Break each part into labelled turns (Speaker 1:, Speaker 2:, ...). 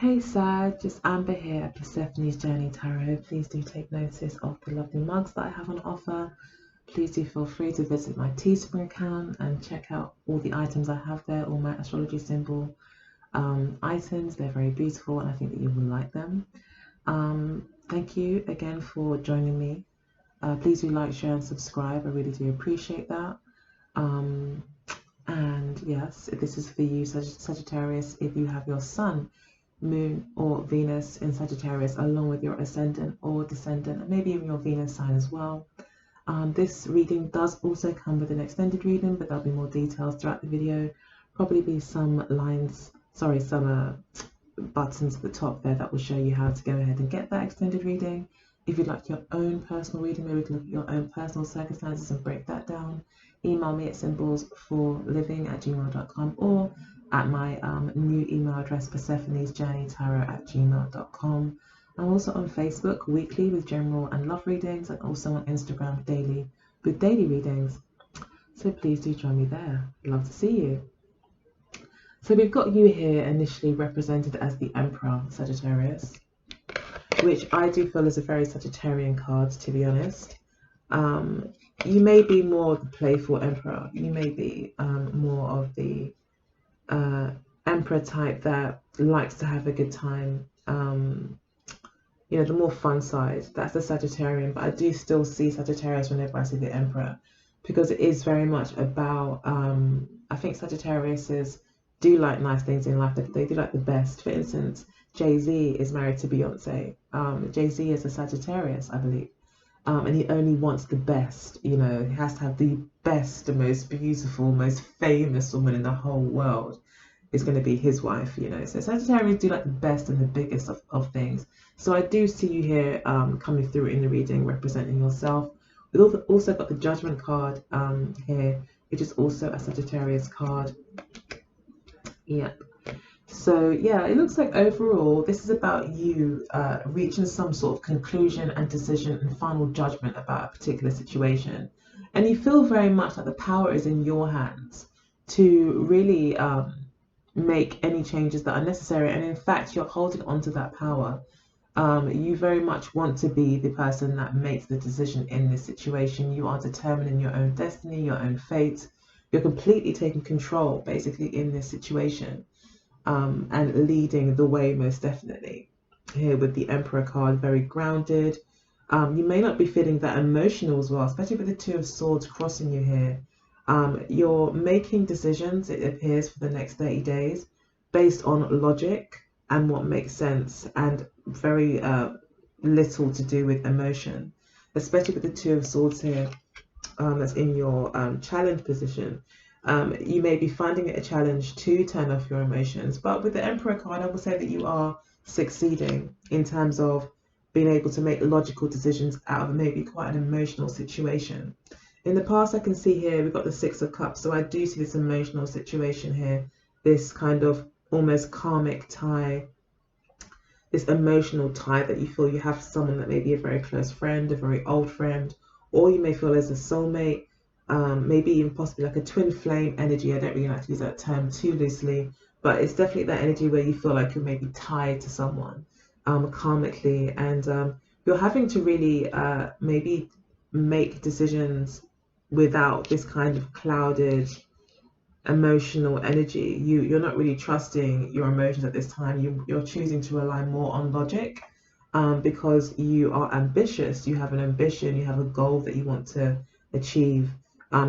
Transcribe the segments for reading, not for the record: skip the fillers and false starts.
Speaker 1: Hey Sag, just Amber here at Persephone's Journey Tarot. Please do take notice of the lovely mugs that I have on offer. Please do feel free to visit my Teespring account and check out all the items I have there, all my astrology symbol items. They're very beautiful and I think that you will like them. Thank you again for joining me. Please do like, share and subscribe. I really do appreciate that. And yes, this is for you, Sagittarius, if you have your sun, moon or Venus in Sagittarius along with your ascendant or descendant and maybe even your Venus sign as well. This reading does also come with an extended reading, but there'll be more details throughout the video. Probably be some lines, sorry, some buttons at the top there that will show you how to go ahead and get that extended reading. If you'd like your own personal reading, maybe we can look at your own personal circumstances and break that down. Email me at symbolsforliving@gmail.com or at my new email address, persephonesjourneytarot@gmail.com. I'm also on Facebook weekly with general and love readings, and also on Instagram daily with daily readings. So please do join me there. Love to see you. So we've got you here initially represented as the Emperor, Sagittarius, which I do feel is a very Sagittarian card, to be honest. You may be more of the playful Emperor. You may be more of the Emperor type that likes to have a good time. You know, the more fun side. That's the Sagittarian, but I do still see Sagittarius whenever I see the Emperor, because it is very much about, I think Sagittariuses do like nice things in life. They do like the best. For instance, Jay-Z is married to Beyonce. Jay-Z is a Sagittarius, I believe. And he only wants the best, you know, he has to have the best, the most beautiful, most famous woman in the whole world is going to be his wife, you know. So Sagittarius do like the best and the biggest of things. So I do see you here coming through in the reading, representing yourself. We've also got the Judgment card here, which is also a Sagittarius card. Yep. So yeah, it looks like overall this is about you reaching some sort of conclusion and decision and final judgment about a particular situation. And you feel very much like the power is in your hands to really make any changes that are necessary. And in fact, you're holding on to that power. You very much want to be the person that makes the decision in this situation. You are determining your own destiny, your own fate. You're completely taking control basically in this situation. And leading the way, most definitely. Here with the Emperor card, very grounded. You may not be feeling that emotional as well, especially with the Two of Swords crossing you here. You're making decisions, it appears, for the next 30 days based on logic and what makes sense, and very little to do with emotion, especially with the Two of Swords here. That's in your challenge position. You may be finding it a challenge to turn off your emotions, but with the Emperor card, I will say that you are succeeding in terms of being able to make logical decisions out of maybe quite an emotional situation. In the past, I can see here we've got the Six of Cups, so I do see this emotional situation here, this kind of almost karmic tie, this emotional tie that you feel you have someone that may be a very close friend, a very old friend, or you may feel as a soulmate. Maybe even possibly like a twin flame energy. I don't really like to use that term too loosely, but it's definitely that energy where you feel like you're maybe tied to someone karmically, and you're having to really maybe make decisions without this kind of clouded emotional energy. You're not really trusting your emotions at this time. You're choosing to rely more on logic because you are ambitious. You have an ambition, you have a goal that you want to achieve.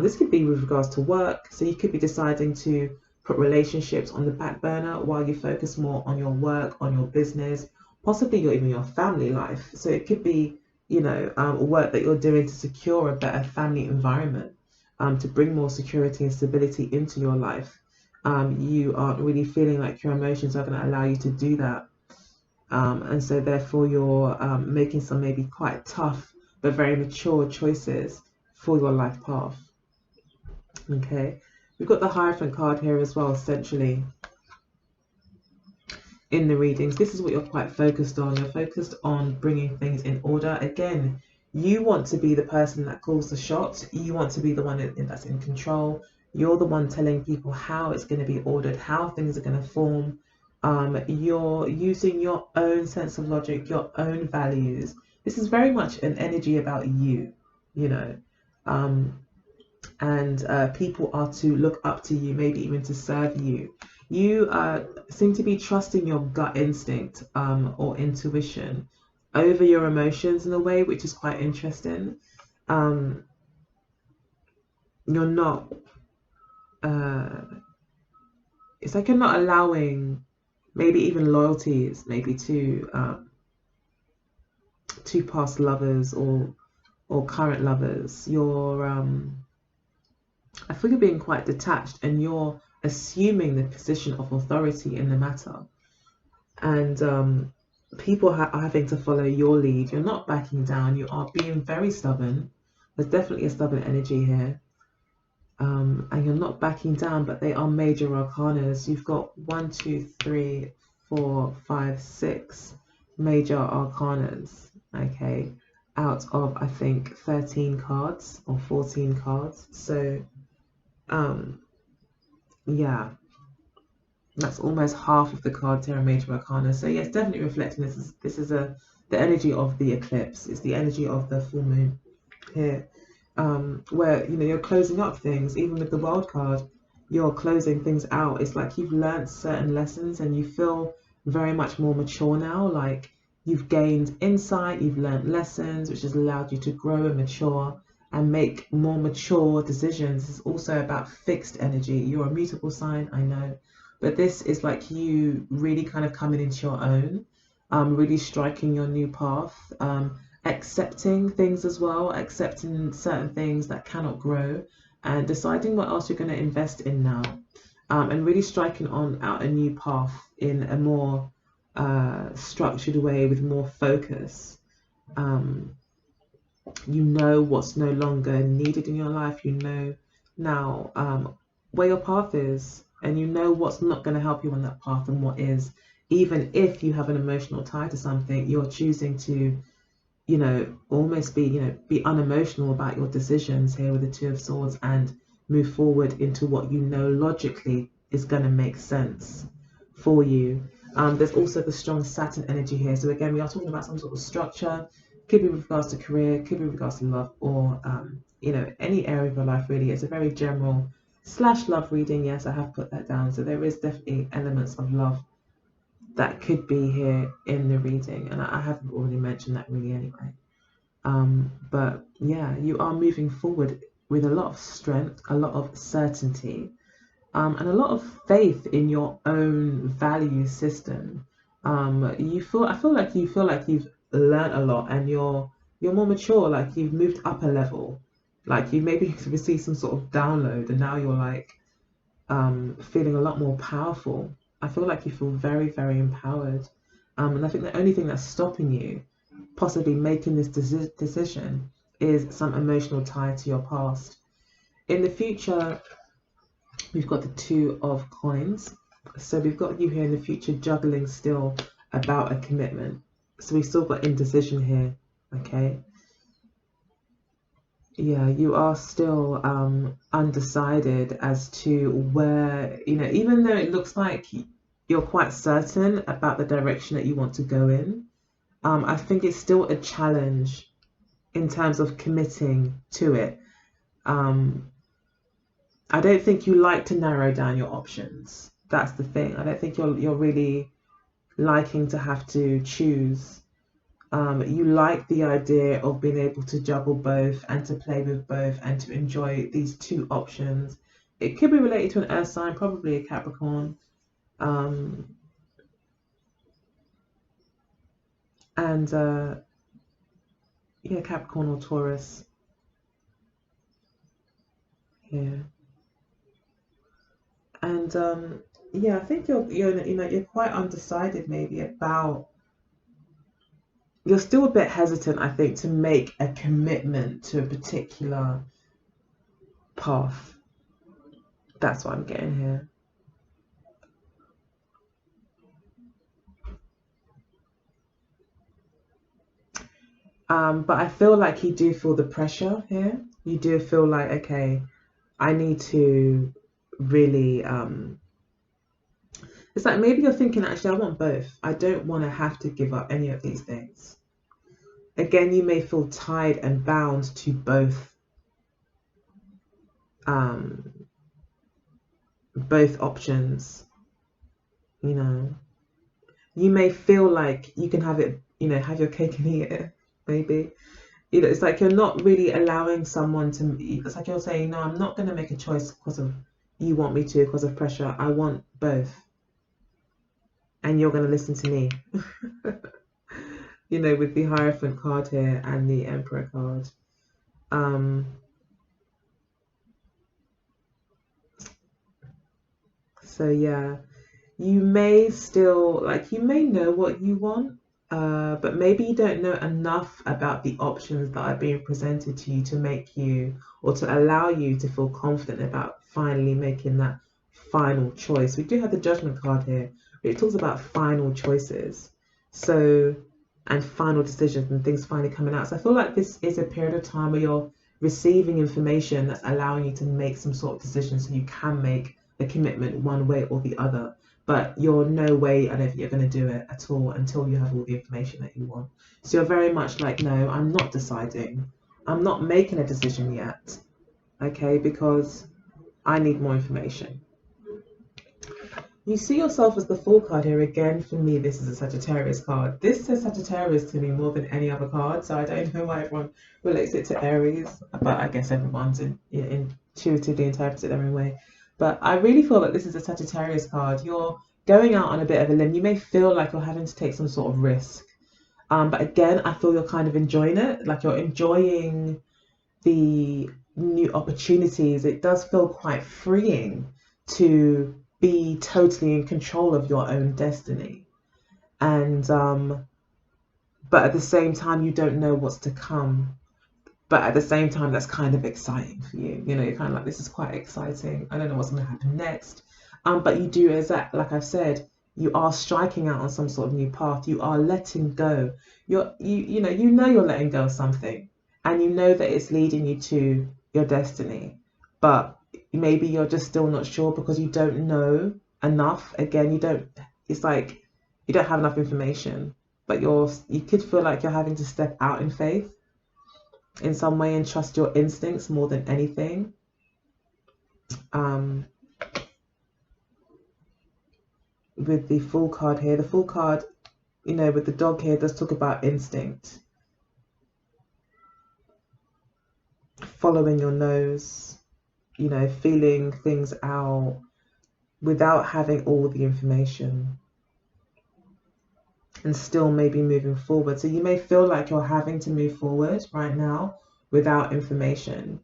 Speaker 1: This could be with regards to work, so you could be deciding to put relationships on the back burner while you focus more on your work, on your business, possibly even your family life. So it could be, you know, work that you're doing to secure a better family environment, to bring more security and stability into your life. You aren't really feeling like your emotions are going to allow you to do that. And so therefore you're making some maybe quite tough but very mature choices for your life path. Okay, we've got the Hierophant card here as well, centrally in the readings. This is what you're quite focused on. You're focused on bringing things in order. Again, you want to be the person that calls the shots. You want to be the one that's in control. You're the one telling people how it's going to be ordered, how things are going to form. You're using your own sense of logic, your own values. This is very much an energy about you, you know. Um, and people are to look up to you, maybe even to serve you. You seem to be trusting your gut instinct or intuition over your emotions in a way, which is quite interesting. Um, you're not, uh, it's like you're not allowing maybe even loyalties, maybe to past lovers or current lovers. I feel you're being quite detached and you're assuming the position of authority in the matter. And people are having to follow your lead. You're not backing down. You are being very stubborn. There's definitely a stubborn energy here. And you're not backing down, but they are major arcanas. You've got 1, 2, 3, 4, 5, 6 major arcanas, okay, out of I think 13 cards or 14 cards. So yeah, that's almost half of the cards here are major arcana. So yes, definitely reflecting this is the energy of the eclipse. It's the energy of the full moon here, where you're closing up things. Even with the world card, you're closing things out. It's like you've learned certain lessons and you feel very much more mature now. Like you've gained insight, you've learned lessons, which has allowed you to grow and mature and make more mature decisions. It's also about fixed energy. You're a mutable sign, I know, but this is like you really kind of coming into your own, really striking your new path, accepting things as well, accepting certain things that cannot grow, and deciding what else you're going to invest in now, and really striking on out a new path in a more structured way with more focus. You know what's no longer needed in your life. You know now where your path is, and you know what's not going to help you on that path and what is. Even if you have an emotional tie to something, you're choosing to almost be unemotional about your decisions here with the Two of Swords and move forward into what you know logically is going to make sense for you. There's also the strong Saturn energy here. So again, we are talking about some sort of structure. Could be with regards to career, could be with regards to love, or any area of your life really. It's a very general / love reading. Yes, I have put that down. So there is definitely elements of love that could be here in the reading, and I haven't already mentioned that really anyway. But yeah, you are moving forward with a lot of strength, a lot of certainty, and a lot of faith in your own value system. I feel like you feel like you've learned a lot, and you're more mature. Like you've moved up a level, like you maybe received some sort of download, and now you're like feeling a lot more powerful. I feel like you feel very, very empowered. And I think the only thing that's stopping you possibly making this decision is some emotional tie to your past. In the future, we've got the Two of Coins. So we've got you here in the future juggling still about a commitment. So we've still got indecision here, okay? Yeah, you are still undecided as to where, even though it looks like you're quite certain about the direction that you want to go in, I think it's still a challenge in terms of committing to it. I don't think you like to narrow down your options. That's the thing. I don't think you're really liking to have to choose. You like the idea of being able to juggle both and to play with both and to enjoy these two options. It could be related to an earth sign, probably a Capricorn. And yeah, Capricorn or Taurus here. And yeah, I think you're quite undecided maybe about. You're still a bit hesitant, I think, to make a commitment to a particular path. That's what I'm getting here. But I feel like you do feel the pressure here. You do feel like, okay, I need to really It's like maybe you're thinking, actually, I want both. I don't want to have to give up any of these things. Again, you may feel tied and bound to both options. You know, you may feel like you can have it, have your cake and eat it, maybe. It's like you're not really allowing someone to, it's like you're saying, no, I'm not going to make a choice because of you want me to, because of pressure. I want both. And you're going to listen to me. With the Hierophant card here and the Emperor card. So yeah, you may still, you may know what you want, but maybe you don't know enough about the options that are being presented to you to make you, or to allow you to feel confident about finally making that final choice. We do have the Judgment card here. It talks about final choices. So, and final decisions and things finally coming out. So I feel like this is a period of time where you're receiving information that's allowing you to make some sort of decision, so you can make a commitment one way or the other. But you're no way, I don't think you're going to do it at all until you have all the information that you want. So you're very much like, no, I'm not deciding. I'm not making a decision yet. Okay, because I need more information. You see yourself as the Fool card here. Again, for me, this is a Sagittarius card. This says Sagittarius to me more than any other card, so I don't know why everyone relates it to Aries, but I guess everyone's intuitively interprets it their own way. But I really feel like this is a Sagittarius card. You're going out on a bit of a limb. You may feel like you're having to take some sort of risk. But again, I feel you're kind of enjoying it. Like you're enjoying the new opportunities. It does feel quite freeing to be totally in control of your own destiny. And but at the same time, you don't know what's to come. But at the same time, that's kind of exciting for you. You're kind of like, this is quite exciting. I don't know what's going to happen next. But you do, like I've said, you are striking out on some sort of new path. You are letting go. You know you're letting go of something, and you know that it's leading you to your destiny. But maybe you're just still not sure because you don't know enough. Again, it's like you don't have enough information, but you could feel like you're having to step out in faith in some way and trust your instincts more than anything. With the Fool card here, the Fool card, with the dog here, does talk about instinct, following your nose, feeling things out without having all the information, and still maybe moving forward. So you may feel like you're having to move forward right now without information,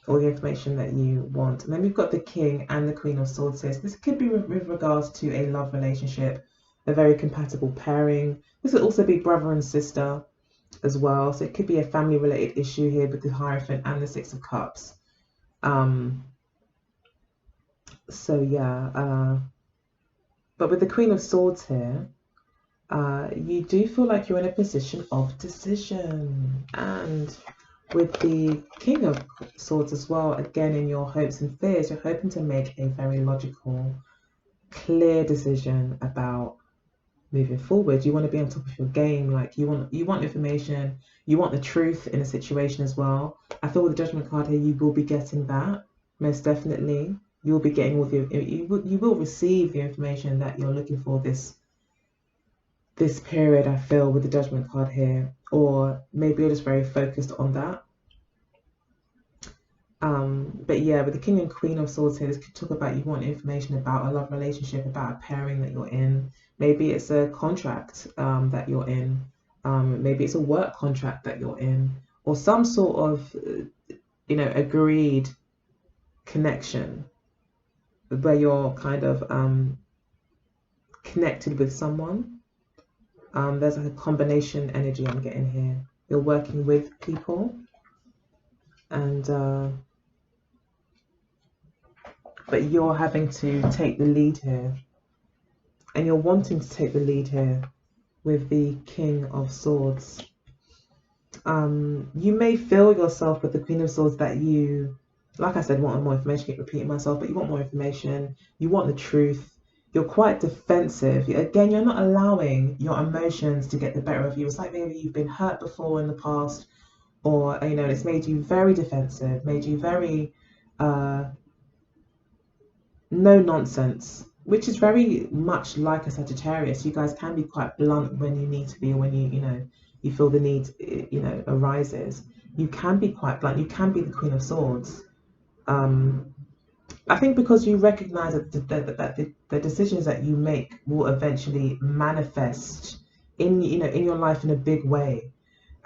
Speaker 1: all the information that you want. And then we've got the King and the Queen of Swords here. So this could be with regards to a love relationship, a very compatible pairing. This could also be brother and sister as well. So it could be a family related issue here with the Hierophant and the Six of Cups. So yeah, but with the Queen of Swords here, you do feel like you're in a position of decision. And with the King of Swords as well, again, in your hopes and fears, you're hoping to make a very logical, clear decision about moving forward. You want to be on top of your game. Like you want information, you want the truth in a situation as well. I feel with the Judgment card here, you will be getting that, most definitely. You'll be getting all the, you will receive the information that you're looking for this period, I feel, with the Judgment card here. Or maybe you're just very focused on that. But yeah, with the King and Queen of Swords here, this could talk about you want information about a love relationship, about a pairing that you're in. Maybe it's a contract that you're in. Maybe it's a work contract that you're in, or some sort of, agreed connection where you're kind of connected with someone. There's a combination energy I'm getting here. You're working with people, and but you're having to take the lead here, and you're wanting to take the lead here with the King of Swords. You may feel yourself with the Queen of Swords that you, like I said, want more information. I keep repeating myself, but you want more information. You want the truth. you're quite defensive. Again, you're not allowing your emotions to get the better of you. It's like maybe you've been hurt before in the past, or it's made you very defensive, made you very no nonsense, which is very much like a Sagittarius. You guys can be quite blunt when you need to be, or when you feel the need arises. You can be quite blunt. You can be the Queen of Swords. I think because you recognize that the decisions that you make will eventually manifest in your life in a big way,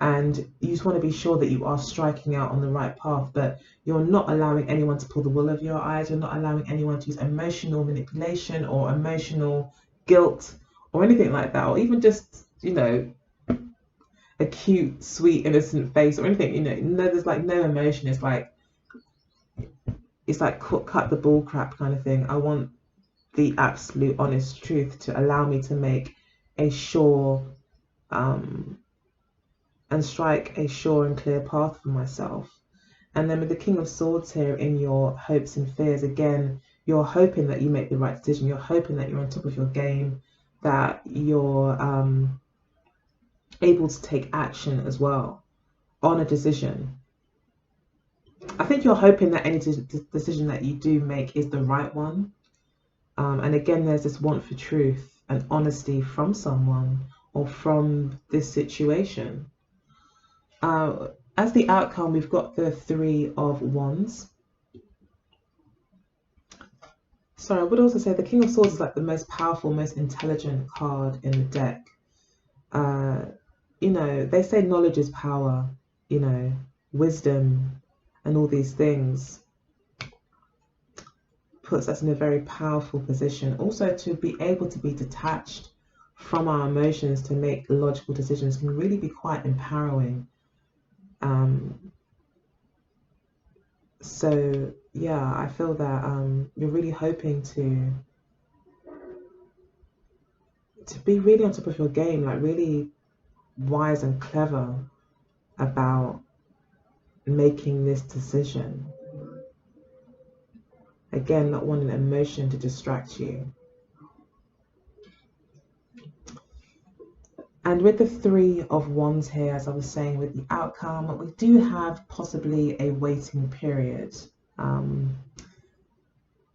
Speaker 1: and you just want to be sure that you are striking out on the right path, but you're not allowing anyone to pull the wool over your eyes. You're not allowing anyone to use emotional manipulation or emotional guilt or anything like that, or even just a cute, sweet, innocent face or anything. No, there's like no emotion. It's like cut the bull crap kind of thing. I want the absolute honest truth to allow me to make a sure and strike a sure and clear path for myself. And then with the King of Swords here in your hopes and fears, again, you're hoping that you make the right decision. You're hoping that you're on top of your game, that you're able to take action as well on a decision. I think you're hoping that any decision that you do make is the right one. And again, there's this want for truth and honesty from someone or from this situation. As the outcome, we've got the Three of Wands. So I would also say the King of Swords is like the most powerful, most intelligent card in the deck. They say knowledge is power, wisdom and all these things puts us in a very powerful position. Also, to be able to be detached from our emotions to make logical decisions can really be quite empowering. So yeah, I feel that you're really hoping to be really on top of your game, like really wise and clever about making this decision. Again, not wanting emotion to distract you. And with the Three of Wands here, as I was saying, with the outcome, we do have possibly a waiting period.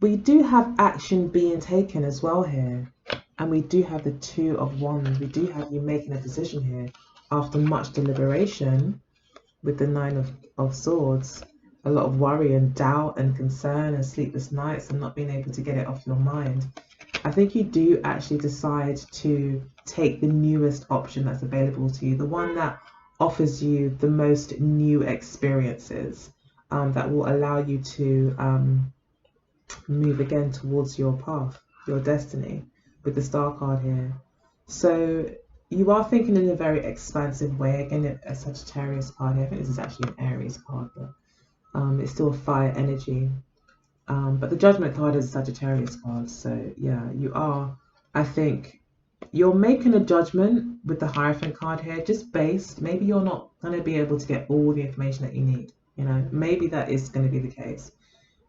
Speaker 1: We do have action being taken as well here. And we do have the Two of Wands. We do have you making a decision here after much deliberation with the Nine of Swords. A lot of worry and doubt and concern and sleepless nights and not being able to get it off your mind. I think you do actually decide to take the newest option that's available to you, the one that offers you the most new experiences, that will allow you to move again towards your path, your destiny, with the Star card here. So you are thinking in a very expansive way. Again, a Sagittarius card here. I think this is actually an Aries card, but it's still a fire energy. But the Judgment card is a Sagittarius card. So yeah, you are, I think, you're making a judgment with the Hierophant card here, just based, maybe you're not going to be able to get all the information that you need. Maybe that is going to be the case.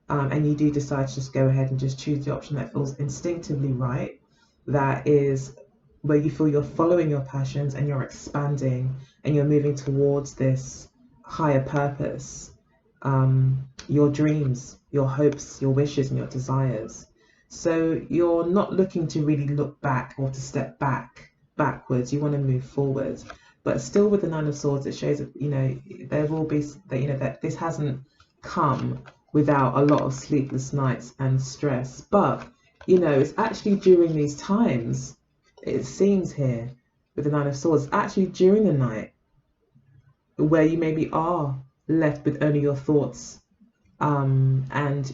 Speaker 1: And you do decide to just go ahead and just choose the option that feels instinctively right. That is where you feel you're following your passions and you're expanding and you're moving towards this higher purpose, your dreams, your hopes, your wishes and your desires. So you're not looking to really look back or to step backwards. You want to move forward. But still with the Nine of Swords, it shows that, there will be, that this hasn't come without a lot of sleepless nights and stress. But, it's actually during these times, it seems here with the Nine of Swords, actually during the night where you maybe are left with only your thoughts, and,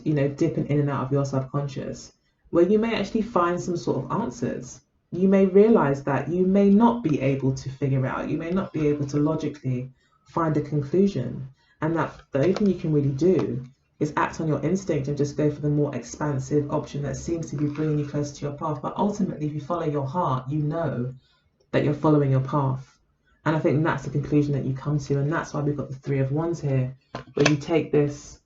Speaker 1: dipping in and out of your subconscious, where you may actually find some sort of answers. You may realize that you may not be able to figure out, you may not be able to logically find a conclusion, and that the only thing you can really do is act on your instinct and just go for the more expansive option that seems to be bringing you closer to your path. But ultimately, if you follow your heart, you know that you're following your path. And I think that's the conclusion that you come to, and that's why we've got the Three of Wands here, where you take this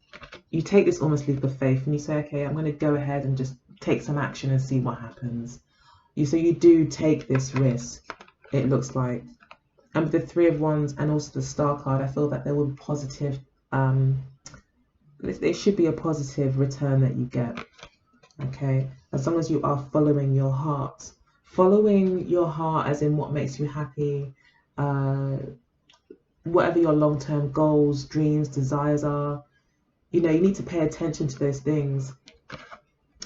Speaker 1: almost leap of faith and you say, okay, I'm going to go ahead and just take some action and see what happens. So you do take this risk, it looks like. And with the Three of Wands and also the Star card, I feel that there will be positive, there should be a positive return that you get, okay? As long as you are following your heart. Following your heart as in what makes you happy, whatever your long-term goals, dreams, desires are, you know, you need to pay attention to those things.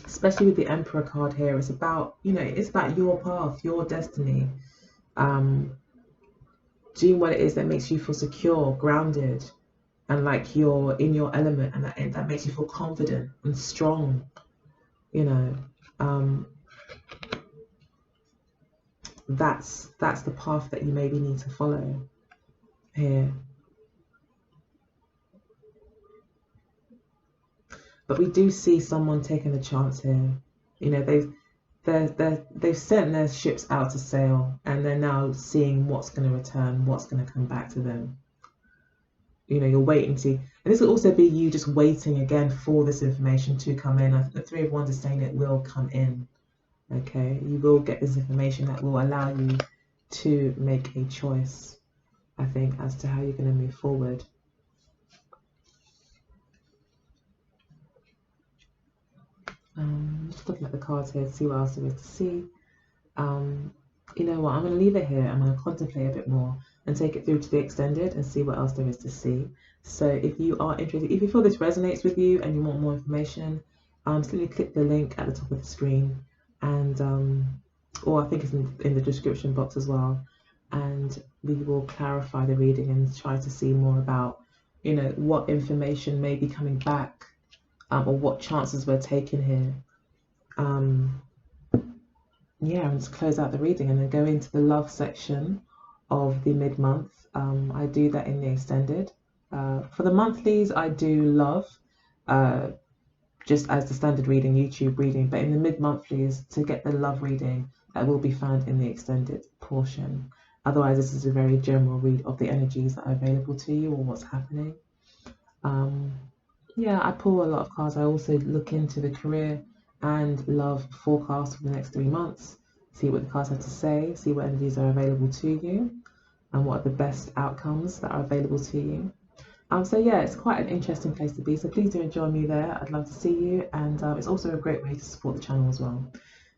Speaker 1: Especially with the Emperor card here, it's about, you know, it's about your path, your destiny. Doing what it is that makes you feel secure, grounded, and like you're in your element, and that makes you feel confident and strong, you know. That's the path that you maybe need to follow here. But we do see someone taking a chance here. You know, they've sent their ships out to sail, and they're now seeing what's going to return, what's going to come back to them. You know, you're waiting to, and this will also be you just waiting again for this information to come in. I think the Three of Wands is saying it will come in. Okay, you will get this information that will allow you to make a choice, I think, as to how you're going to move forward. Just looking at the cards here to see what else there is to see. You know what, I'm going to leave it here. I'm going to contemplate a bit more and take it through to the extended and see what else there is to see. So if you are interested, if you feel this resonates with you and you want more information, simply click the link at the top of the screen, and or I think it's in the description box as well, and we will clarify the reading and try to see more about, you know, what information may be coming back, or what chances we're taking here. Yeah, and just close out the reading and then go into the love section of the mid-month. I do that in the extended. For the monthlies, I do love, just as the standard reading, YouTube reading, but in the mid-monthlies, to get the love reading, that will be found in the extended portion. Otherwise, this is a very general read of the energies that are available to you or what's happening. Yeah, I pull a lot of cards. I also look into the career and love forecast for the next 3 months, see what the cards have to say, see what energies are available to you, and what are the best outcomes that are available to you. So yeah, it's quite an interesting place to be, so please do join me there. I'd love to see you, and it's also a great way to support the channel as well.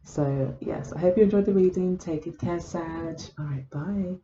Speaker 1: So yes, I hope you enjoyed the reading. Take good care, Sag. All right, bye.